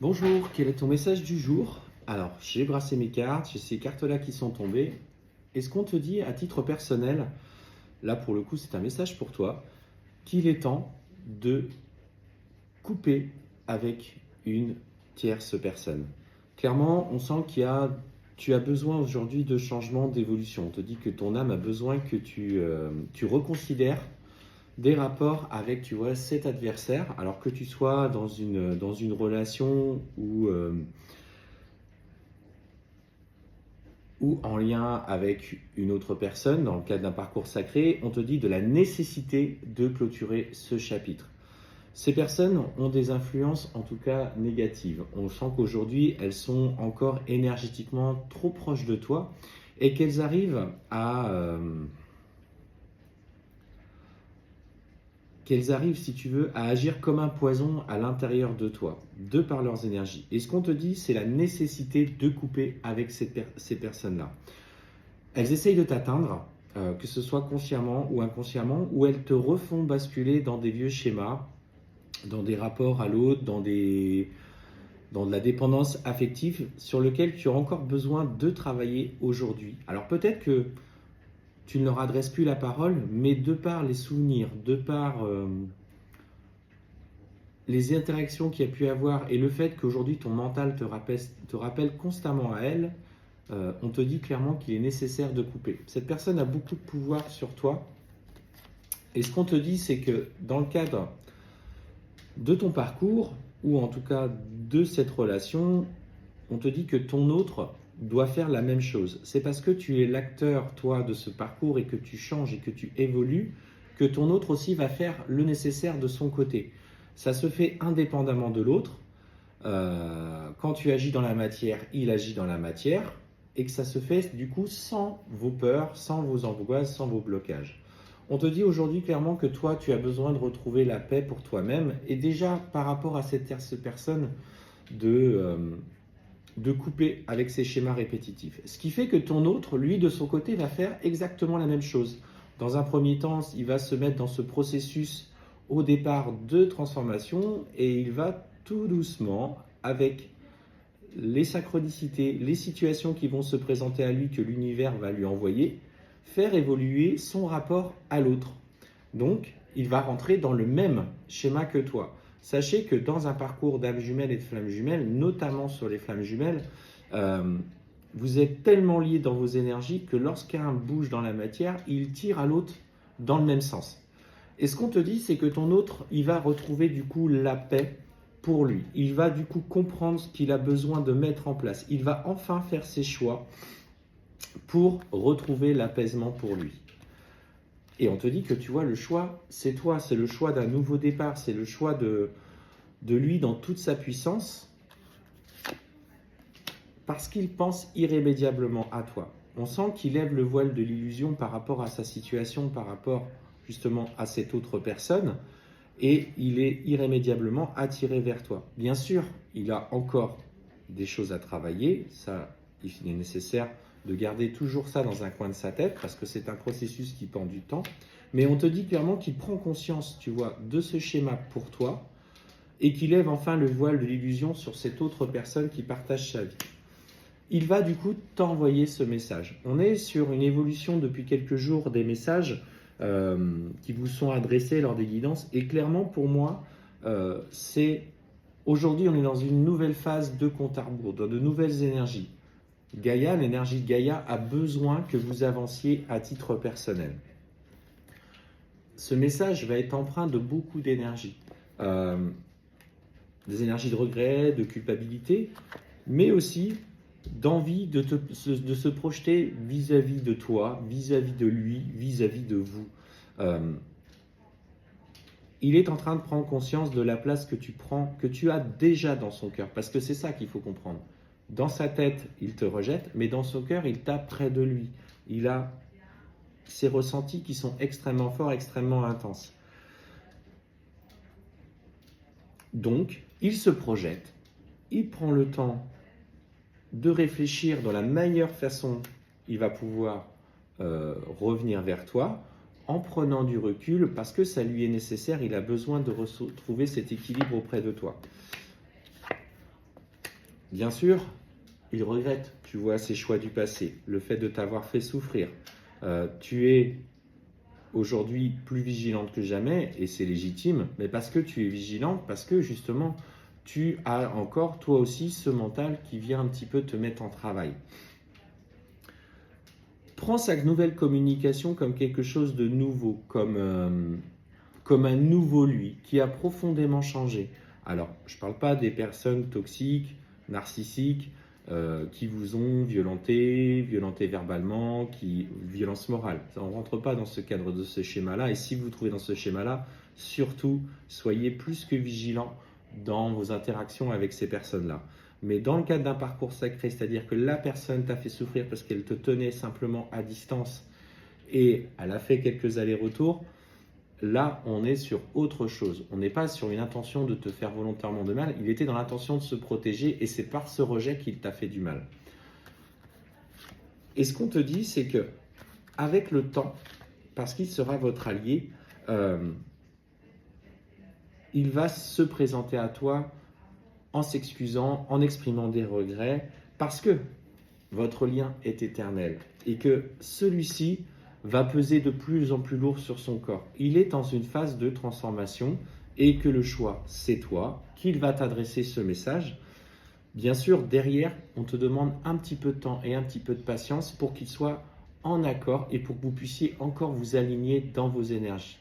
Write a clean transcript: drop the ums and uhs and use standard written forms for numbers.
Bonjour, quel est ton message du jour? Alors, j'ai brassé mes cartes, j'ai ces cartes-là qui sont tombées. Est-ce qu'on te dit à titre personnel, là pour le coup c'est un message pour toi, qu'il est temps de couper avec une tierce personne? Clairement, on sent tu as besoin aujourd'hui de changement, d'évolution. On te dit que ton âme a besoin que tu reconsidères des rapports avec, tu vois, cet adversaire, alors que tu sois dans une relation ou en lien avec une autre personne, dans le cadre d'un parcours sacré, on te dit de la nécessité de clôturer ce chapitre. Ces personnes ont des influences en tout cas négatives. On sent qu'aujourd'hui, elles sont encore énergétiquement trop proches de toi et qu'elles arrivent si tu veux, à agir comme un poison à l'intérieur de toi, de par leurs énergies. Et ce qu'on te dit, c'est la nécessité de couper avec ces personnes-là. Elles essayent de t'atteindre, que ce soit consciemment ou inconsciemment, ou elles te refont basculer dans des vieux schémas, dans des rapports à l'autre, dans de la dépendance affective sur lequel tu as encore besoin de travailler aujourd'hui. Alors peut-être que tu ne leur adresses plus la parole, mais de par les souvenirs, de par les interactions qu'il y a pu avoir et le fait qu'aujourd'hui ton mental te rappelle constamment à elle, on te dit clairement qu'il est nécessaire de couper. Cette personne a beaucoup de pouvoir sur toi. Et ce qu'on te dit, c'est que dans le cadre de ton parcours, ou en tout cas de cette relation, on te dit que ton autre doit faire la même chose. C'est parce que tu es l'acteur, toi, de ce parcours et que tu changes et que tu évolues, que ton autre aussi va faire le nécessaire de son côté. Ça se fait indépendamment de l'autre. Quand tu agis dans la matière, il agit dans la matière, et que ça se fait du coup sans vos peurs, sans vos angoisses, sans vos blocages. On te dit aujourd'hui clairement que toi, tu as besoin de retrouver la paix pour toi-même, et déjà par rapport à cette tierce personne, de couper avec ces schémas répétitifs. Ce qui fait que ton autre, lui, de son côté, va faire exactement la même chose. Dans un premier temps, il va se mettre dans ce processus au départ de transformation, et il va tout doucement, avec les synchronicités, les situations qui vont se présenter à lui, que l'univers va lui envoyer, faire évoluer son rapport à l'autre. Donc, il va rentrer dans le même schéma que toi. Sachez que dans un parcours d'âme jumelle et de flamme jumelle, notamment sur les flammes jumelles, vous êtes tellement liés dans vos énergies que lorsqu'un bouge dans la matière, il tire à l'autre dans le même sens. Et ce qu'on te dit, c'est que ton autre, il va retrouver du coup la paix pour lui. Il va du coup comprendre ce qu'il a besoin de mettre en place. Il va enfin faire ses choix pour retrouver l'apaisement pour lui. Et on te dit que tu vois, le choix, c'est toi, c'est le choix d'un nouveau départ, c'est le choix de lui dans toute sa puissance, parce qu'il pense irrémédiablement à toi. On sent qu'il lève le voile de l'illusion par rapport à sa situation, par rapport justement à cette autre personne, et il est irrémédiablement attiré vers toi. Bien sûr, il a encore des choses à travailler, ça, il est nécessaire de garder toujours ça dans un coin de sa tête, parce que c'est un processus qui prend du temps, mais on te dit clairement qu'il prend conscience, tu vois, de ce schéma pour toi, et qu'il lève enfin le voile de l'illusion sur cette autre personne qui partage sa vie. Il va du coup t'envoyer ce message. On est sur une évolution depuis quelques jours des messages qui vous sont adressés lors des guidances, et clairement pour moi, aujourd'hui on est dans une nouvelle phase de compte à rebours, dans de nouvelles énergies. Gaïa, l'énergie de Gaïa a besoin que vous avanciez à titre personnel. Ce message va être empreint de beaucoup d'énergie. Des énergies de regret, de culpabilité, mais aussi d'envie de se projeter vis-à-vis de toi, vis-à-vis de lui, vis-à-vis de vous. Il est en train de prendre conscience de la place que tu prends, que tu as déjà dans son cœur, parce que c'est ça qu'il faut comprendre. Dans sa tête, il te rejette, mais dans son cœur, il t'a près de lui. Il a ces ressentis qui sont extrêmement forts, extrêmement intenses. Donc, il se projette, il prend le temps de réfléchir dans la meilleure façon il va pouvoir revenir vers toi, en prenant du recul, parce que ça lui est nécessaire, il a besoin de retrouver cet équilibre auprès de toi. Bien sûr, il regrette, tu vois, ses choix du passé, le fait de t'avoir fait souffrir. Tu es aujourd'hui plus vigilante que jamais, et c'est légitime, mais parce que tu es vigilante, parce que justement, tu as encore, toi aussi, ce mental qui vient un petit peu te mettre en travail. Prends sa nouvelle communication comme quelque chose de nouveau, comme un nouveau lui, qui a profondément changé. Alors, je ne parle pas des personnes toxiques, narcissiques, qui vous ont violenté verbalement, violence morale. Ça, on ne rentre pas dans ce cadre de ce schéma-là. Et si vous vous trouvez dans ce schéma-là, surtout, soyez plus que vigilants dans vos interactions avec ces personnes-là. Mais dans le cadre d'un parcours sacré, c'est-à-dire que la personne t'a fait souffrir parce qu'elle te tenait simplement à distance et elle a fait quelques allers-retours, là, on est sur autre chose. On n'est pas sur une intention de te faire volontairement de mal. Il était dans l'intention de se protéger et c'est par ce rejet qu'il t'a fait du mal. Et ce qu'on te dit, c'est que avec le temps, parce qu'il sera votre allié, il va se présenter à toi en s'excusant, en exprimant des regrets, parce que votre lien est éternel et que celui-ci va peser de plus en plus lourd sur son corps. Il est dans une phase de transformation et que le choix, c'est toi, qu'il va t'adresser ce message. Bien sûr, derrière, on te demande un petit peu de temps et un petit peu de patience pour qu'il soit en accord et pour que vous puissiez encore vous aligner dans vos énergies.